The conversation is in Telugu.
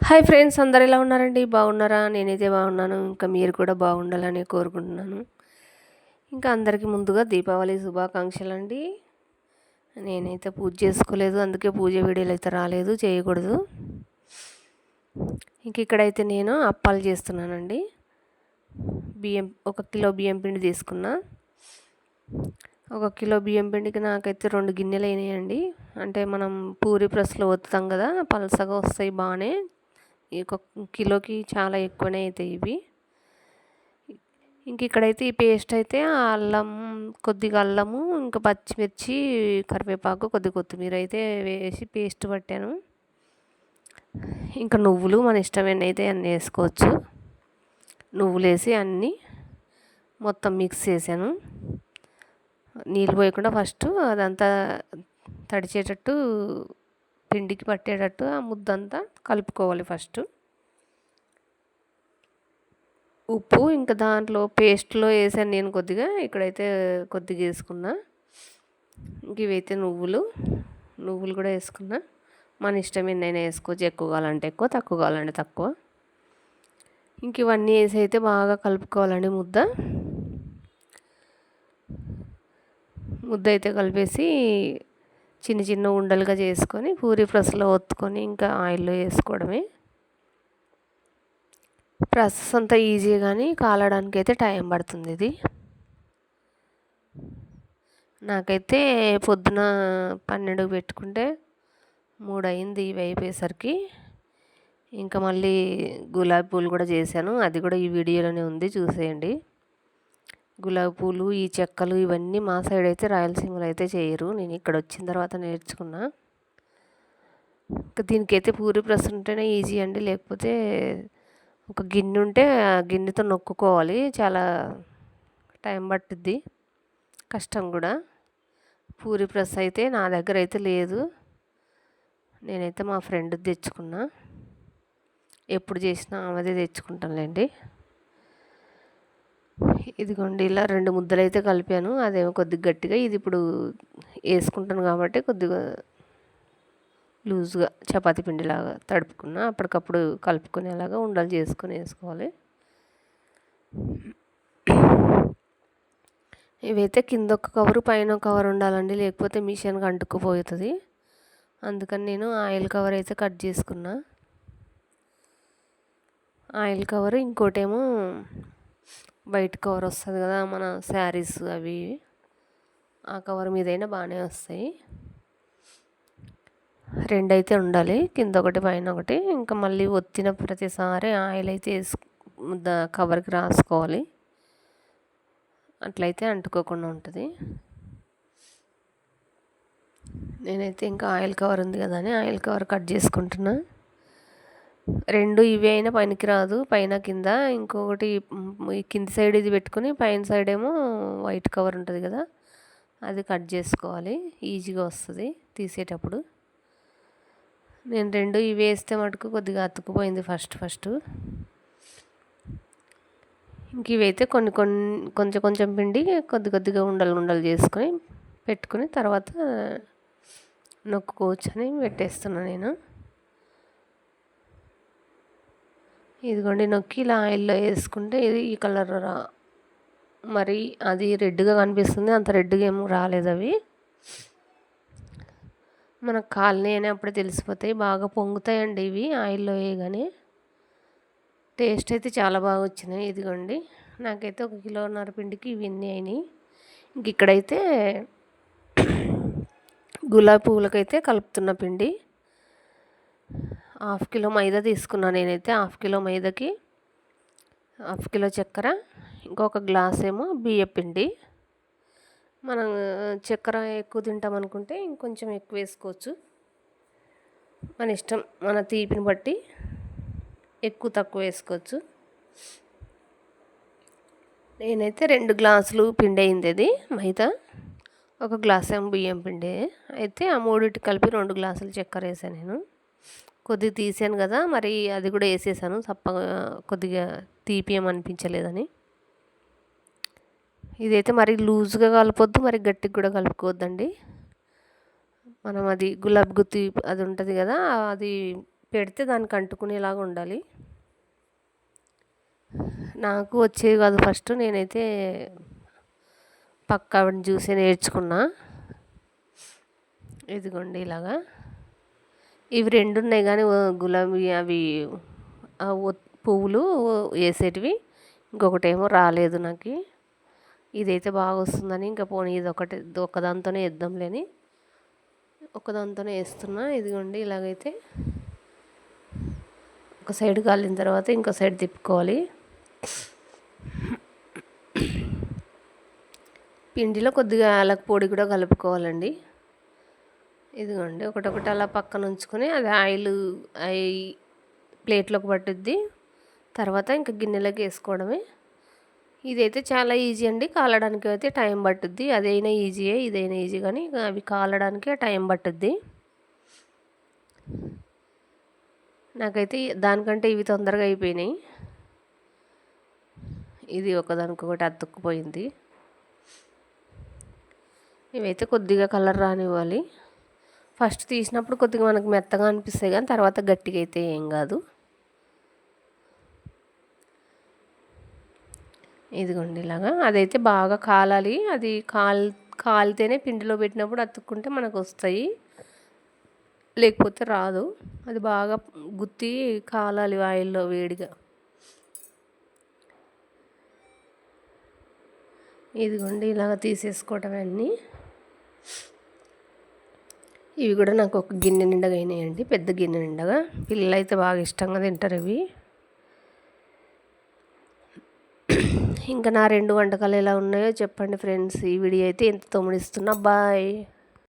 హాయ్ ఫ్రెండ్స్, అందరు ఎలా ఉన్నారండి? బాగున్నారా? నేనైతే బాగున్నాను. ఇంకా మీరు కూడా బాగుండాలని కోరుకుంటున్నాను. ఇంకా అందరికీ ముందుగా దీపావళి శుభాకాంక్షలు అండి. నేనైతే పూజ చేసుకోలేదు, అందుకే పూజ వీడియోలు అయితే రాలేదు, చేయకూడదు. ఇంక ఇక్కడైతే నేను అప్పాలు చేస్తున్నానండి. బియ్యం 1 కిలో బియ్యం పిండి తీసుకున్నా. 1 కిలో బియ్యం పిండికి నాకైతే 2 గిన్నెలు అయినాయండి. అంటే మనం పూరి ప్రెస్లో ఒత్తుతాం కదా, పలసగా వస్తాయి బాగానే. ఈ 1 కిలోకి చాలా ఎక్కువనే అవుతాయి ఇవి. ఇంక ఇక్కడైతే ఈ పేస్ట్ అయితే కొద్దిగా అల్లము, ఇంకా పచ్చిమిర్చి, కరివేపాకు, కొద్దిగా కొత్తిమీర అయితే వేసి పేస్ట్ పట్టాను. ఇంకా నువ్వులు మన ఇష్టమైన అయితే అన్నీ వేసుకోవచ్చు. నువ్వులు వేసి అన్నీ మొత్తం మిక్స్ చేశాను. నీళ్ళు పోయకుండా ఫస్ట్ అదంతా తడిచేటట్టు, పిండికి పట్టేటట్టు ఆ ముద్దంతా కలుపుకోవాలి. ఫస్ట్ ఉప్పు ఇంకా దాంట్లో పేస్ట్లో వేసాను నేను కొద్దిగా, ఇక్కడైతే కొద్దిగా వేసుకున్నా. ఇంక ఇవైతే నువ్వులు కూడా వేసుకున్నా. మన ఇష్టం ఎన్నైనా వేసుకోవచ్చు, ఎక్కువ కావాలంటే ఎక్కువ, తక్కువ కావాలంటే తక్కువ. ఇంక ఇవన్నీ వేసి అయితే బాగా కలుపుకోవాలండి. ముద్ద అయితే కలిపేసి చిన్న చిన్న ఉండలుగా చేసుకొని పూరి ప్రెస్లో ఒత్తుకొని ఇంకా ఆయిల్లో వేసుకోవడమే. ప్రాసెస్ అంతా ఈజీ, కానీ కాలడానికి అయితే టైం పడుతుంది. ఇది నాకైతే పొద్దున 12 పెట్టుకుంటే 3 అయింది ఇవి అయిపోయేసరికి. ఇంకా మళ్ళీ గులాబీ పూలు కూడా చేశాను, అది కూడా ఈ వీడియోలోనే ఉంది, చూసేయండి. గులాబీ పూలు, ఈ చెక్కలు ఇవన్నీ మా సైడ్ అయితే రాయలసీమలో అయితే చేయరు, నేను ఇక్కడ వచ్చిన తర్వాత నేర్చుకున్నా. ఇంకా దీనికైతే పూరి ప్రెస్ ఉంటేనే ఈజీ అండి, లేకపోతే ఒక గిన్నె ఉంటే ఆ గిన్నెతో నొక్కుకోవాలి, చాలా టైం పట్టుద్ది, కష్టం కూడా. పూరి ప్రెస్ అయితే నా దగ్గర అయితే లేదు, నేనైతే మా ఫ్రెండ్ తెచ్చుకున్నా. ఎప్పుడు చేసినా ఆమెదే తెచ్చుకుంటానులేండి. ఇదిగోండి, ఇలా 2 ముద్దలు అయితే కలిపాను. అదేమో కొద్దిగా గట్టిగా, ఇది ఇప్పుడు వేసుకుంటాను కాబట్టి కొద్దిగా లూజ్గా చపాతీ పిండిలాగా తడుపుకున్నా. అప్పటికప్పుడు కలుపుకునేలాగా ఉండలు చేసుకొని వేసుకోవాలి. ఇవైతే కింద ఒక కవరు, పైన ఒక కవర్ ఉండాలండి, లేకపోతే మిషన్కి అంటుకుపోతుంది. అందుకని నేను ఆయిల్ కవర్ అయితే కట్ చేసుకున్నా. ఆయిల్ కవర్, ఇంకోటేమో వైట్ కవర్ వస్తుంది కదా మన శారీస్ అవి, ఆ కవర్ మీదైనా బాగానే వస్తాయి. 2 అయితే ఉండాలి, కింద ఒకటి పైన ఒకటి. ఇంకా మళ్ళీ ఒత్తిన ప్రతిసారి ఆయిల్ అయితే కవర్కి రాసుకోవాలి, అట్లయితే అంటుకోకుండా ఉంటుంది. నేనైతే ఇంకా ఆయిల్ కవర్ ఉంది కదా అని ఆయిల్ కవర్ కట్ చేసుకుంటున్నా. 2 ఇవి అయినా పనికి రాదు, పైన కింద. ఇంకొకటి ఈ కింది సైడ్ ఇది పెట్టుకుని, పైన సైడ్ ఏమో వైట్ కవర్ ఉంటుంది కదా, అది కట్ చేసుకోవాలి, ఈజీగా వస్తుంది తీసేటప్పుడు. నేను 2 ఇవి వేస్తే మటుకు కొద్దిగా అతుక్కుపోయింది ఫస్ట్. ఇంక ఇవైతే కొంచెం పిండి కొద్దిగా ఉండలు చేసుకొని పెట్టుకుని తర్వాత నొక్కుకోవచ్చు అని పెట్టేస్తున్నాను నేను. ఇదిగోండి, నొక్కి ఇలా ఆయిల్లో వేసుకుంటే ఇది ఈ కలర్ మరి అది రెడ్గా కనిపిస్తుంది, అంత రెడ్గా ఏమో రాలేదు అవి. మనకు కాలనీ అని అప్పుడే తెలిసిపోతాయి, బాగా పొంగుతాయండి ఇవి ఆయిల్లో వేయగానే. టేస్ట్ అయితే చాలా బాగా వచ్చినాయి. ఇదిగోండి, నాకైతే 1 కిలోన్నర పిండికి ఇవన్నీ అయినాయి. ఇంక ఇక్కడైతే గులాబీ పువ్వులకైతే కలుపుతున్న పిండి 1/2 కిలో మైదా తీసుకున్నాను నేనైతే. 1/2 కిలో మైదాకి 1/2 కిలో చక్కెర, ఇంకొక గ్లాస్ ఏమో బియ్యం పిండి. మనం చక్కెర ఎక్కువ తింటాం అనుకుంటే ఇంకొంచెం ఎక్కువ వేసుకోవచ్చు, మన ఇష్టం, మన తీపిని బట్టి ఎక్కువ తక్కువ వేసుకోవచ్చు. నేనైతే 2 గ్లాసులు పిండి అయింది అది మైదా, 1 గ్లాస్ ఏమో బియ్యం పిండి. అయితే ఆ మూడింటి కలిపి 2 గ్లాసులు చక్కెర వేసాను నేను. కొద్దిగా తీసాను కదా, మరి అది కూడా వేసేసాను, కొద్దిగా తీపి ఏమనిపించలేదని. ఇదైతే మరి లూజ్గా కలపొద్దు, మరి గట్టిగా కూడా కలుపుకోవద్దండి. మనం అది గులాబీ గుత్తి అది ఉంటుంది కదా, అది పెడితే దానికి అంటుకునేలాగా ఉండాలి. నాకు వచ్చేది కాదు ఫస్ట్, నేనైతే పక్క ఆవిడని చూసి నేర్చుకున్నా. ఇదిగోండి ఇలాగా. ఇవి 2 ఉన్నాయి కానీ గులాబీ అవి పువ్వులు వేసేటివి, ఇంకొకటేమో రాలేదు నాకు. ఇదైతే బాగా వస్తుందని ఇంకా పోనీ ఇది ఒకదాంతోనే వేద్దాంలేని ఒకదాంతోనే వేస్తున్నా. ఇదిగోండి ఇలాగైతే ఒక సైడ్ కాలిన తర్వాత ఇంకో సైడ్ తిప్పుకోవాలి. పిండిలో కొద్దిగా యాలక పొడి కూడా కలుపుకోవాలండి. ఇదిగోండి ఒకటొకటి అలా పక్కన ఉంచుకొని అది ఆయిల్ ప్లేట్లోకి పట్టుద్ది. తర్వాత ఇంకా గిన్నెలోకి వేసుకోవడమే. ఇదైతే చాలా ఈజీ అండి. కాలడానికి అయితే టైం పట్టుద్ది. అదైనా ఈజీయే, ఇదైనా ఈజీ, కానీ అవి కాలడానికే టైం పట్టుద్ది. నాకైతే దానికంటే ఇవి తొందరగా అయిపోయినాయి. ఇది ఒకదానికొకటి అతుక్కుపోయింది. ఇవైతే కొద్దిగా కలర్ రానివ్వాలి. ఫస్ట్ తీసినప్పుడు కొద్దిగా మనకు మెత్తగా అనిపిస్తాయి కానీ తర్వాత గట్టిగా అయితే ఏం కాదు. ఇదిగోండి ఇలాగా అదైతే బాగా కాలాలి. అది కాలితేనే పిండిలో పెట్టినప్పుడు అతుక్కుంటే మనకు వస్తాయి, లేకపోతే రాదు. అది బాగా గుత్తి కాలాలి ఆయిల్లో వేడిగా. ఇదిగోండి ఇలాగ తీసేసుకోవటం అన్నీ. ఇవి కూడా నాకు ఒక గిన్నె నిండగా అయినాయండి, పెద్ద గిన్నె నిండగా. పిల్లలు అయితే బాగా ఇష్టంగా తింటారు ఇవి. ఇంకా నా 2 వంటకాలు ఎలా ఉన్నాయో చెప్పండి ఫ్రెండ్స్. ఈ వీడియో అయితే ఇంతతో ముగిస్తున్నా. బాయ్.